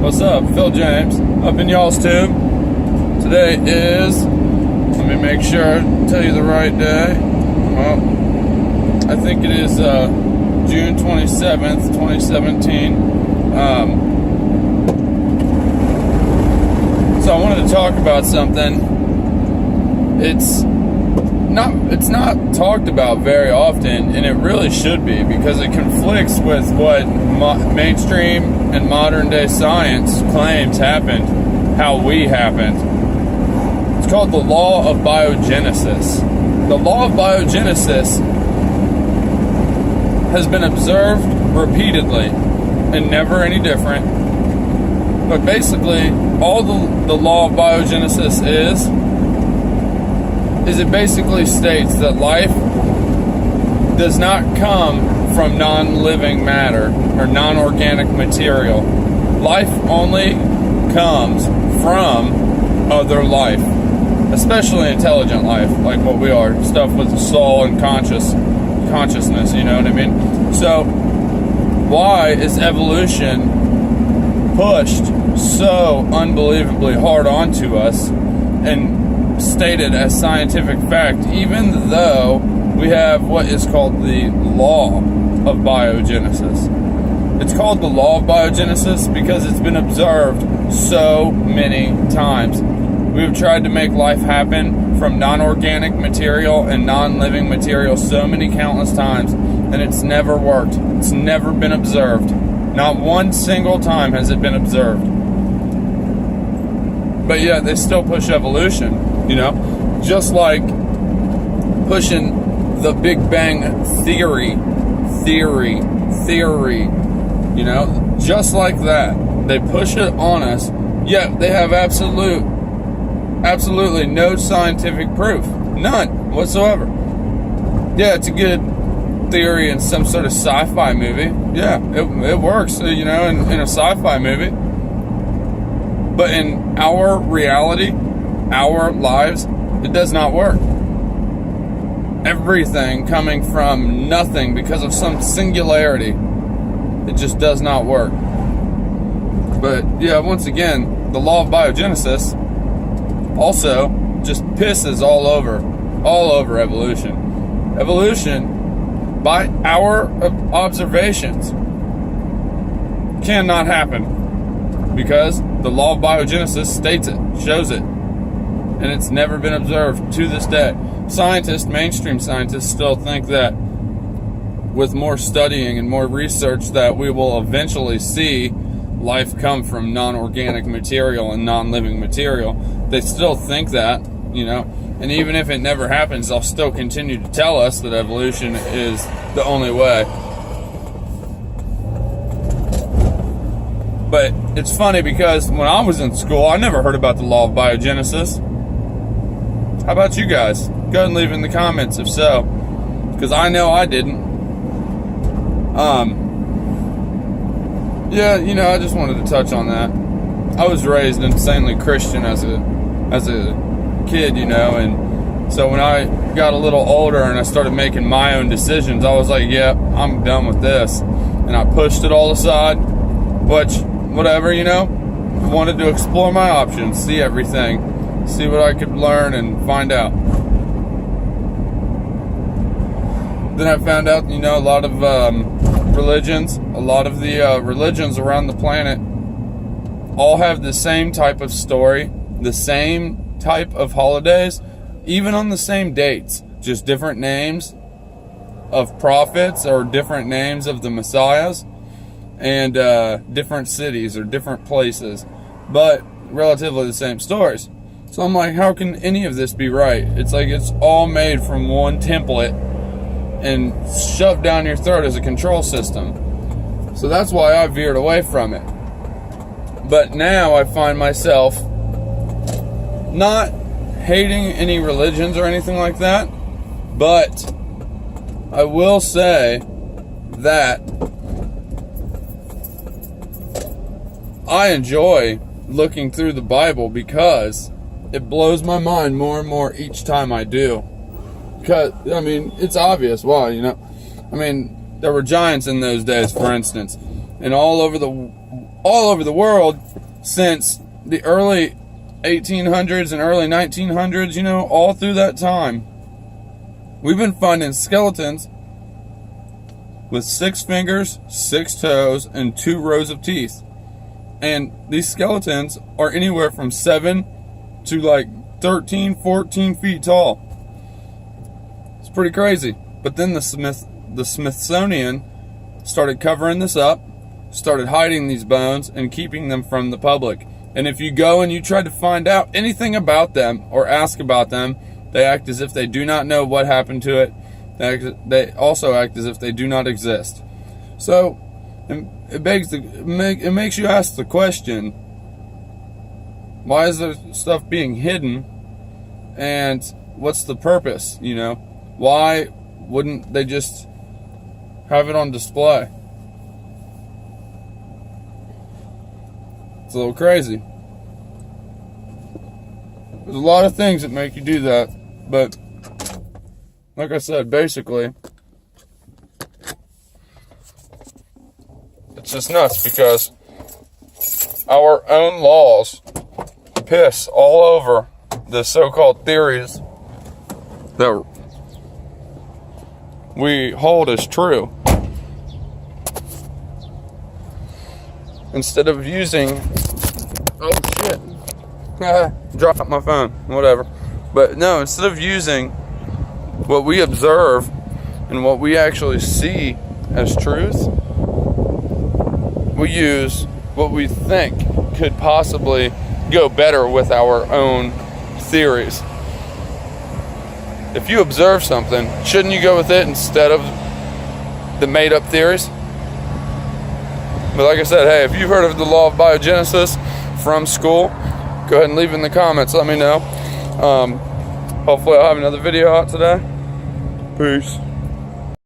What's up? Phil James, up in y'all's tube. Today is, let me make sure I tell you the right day. Well, I think it is June 27th, 2017. So I wanted to talk about something. It's not talked about very often, and it really should be, because it conflicts with what mainstream and modern day science claims happened, how we happened. It's called the law of biogenesis. The law of biogenesis has been observed repeatedly and never any different. But basically, all the law of biogenesis is it basically states that life does not come from non-living matter or non-organic material. Life only comes from other life, especially intelligent life, like what we are, stuff with a soul and consciousness, you know what I mean? So, why is evolution pushed so unbelievably hard onto us and stated as scientific fact, even though we have what is called the law of biogenesis? It's called the law of biogenesis because it's been observed so many times. We've tried to make life happen from non-organic material and non-living material so many countless times, and it's never worked. It's never been observed. Not one single time has it been observed. But yet they still push evolution, you know? Just like pushing the Big Bang theory, you know? Just like that. They push it on us, yet they have absolutely no scientific proof. None whatsoever. Yeah, it's a good theory in some sort of sci-fi movie. Yeah, it works, you know, in a sci-fi movie. But in our reality, our lives, it does not work. Everything coming from nothing because of some singularity, it just does not work. But yeah, once again, the law of biogenesis also just pisses all over evolution. Evolution, by our observations, cannot happen because the law of biogenesis states it, shows it, and it's never been observed to this day. Mainstream scientists still think that with more studying and more research that we will eventually see life come from non-organic material and non-living material. They still think that, you know, and even if it never happens, they'll still continue to tell us that evolution is the only way. But it's funny because when I was in school, I never heard about the law of biogenesis. How about you guys? Go ahead and leave in the comments if so, because I know I didn't. Yeah, you know, I just wanted to touch on that. I was raised insanely Christian as a kid, you know, and so when I got a little older and I started making my own decisions, I was like, yeah, I'm done with this. And I pushed it all aside, which, whatever, you know, I wanted to explore my options, see everything, see what I could learn and find out. Then I found out, you know, a lot of religions around the planet all have the same type of story, the same type of holidays, even on the same dates, just different names of prophets or different names of the messiahs, and different cities or different places, but relatively the same stories. So I'm like, how can any of this be right? It's like it's all made from one template and shoved down your throat as a control system. So that's why I veered away from it. But now I find myself not hating any religions or anything like that, but I will say that I enjoy looking through the Bible because it blows my mind more and more each time I do. Because, I mean, it's obvious why, you know. I mean, there were giants in those days, for instance, and all over the all over the world since the early 1800s and early 1900s, all through that time. We've been finding skeletons with 6 fingers, 6 toes, and 2 rows of teeth. And these skeletons are anywhere from 7 to like 13, 14 feet tall. It's pretty crazy. But then the Smithsonian started covering this up, started hiding these bones and keeping them from the public. And if you go and you try to find out anything about them or ask about them, they act as if they do not know what happened to it. They also act as if they do not exist. So it makes you ask the question, why is there stuff being hidden, and what's the purpose? Why wouldn't they just have it on display? It's a little crazy. There's a lot of things that make you do that, but like I said, basically, it's just nuts because our own laws piss all over the so-called theories that we hold as true. Instead of using, dropped my phone, whatever. But no, instead of using what we observe and what we actually see as truth, we use what we think could possibly go better with our own theories. If you observe something, shouldn't you go with it instead of the made-up theories? But like I said, hey, if you've heard of the law of biogenesis from school, go ahead and leave in the comments. Let me know. Hopefully I'll have another video out today. Peace.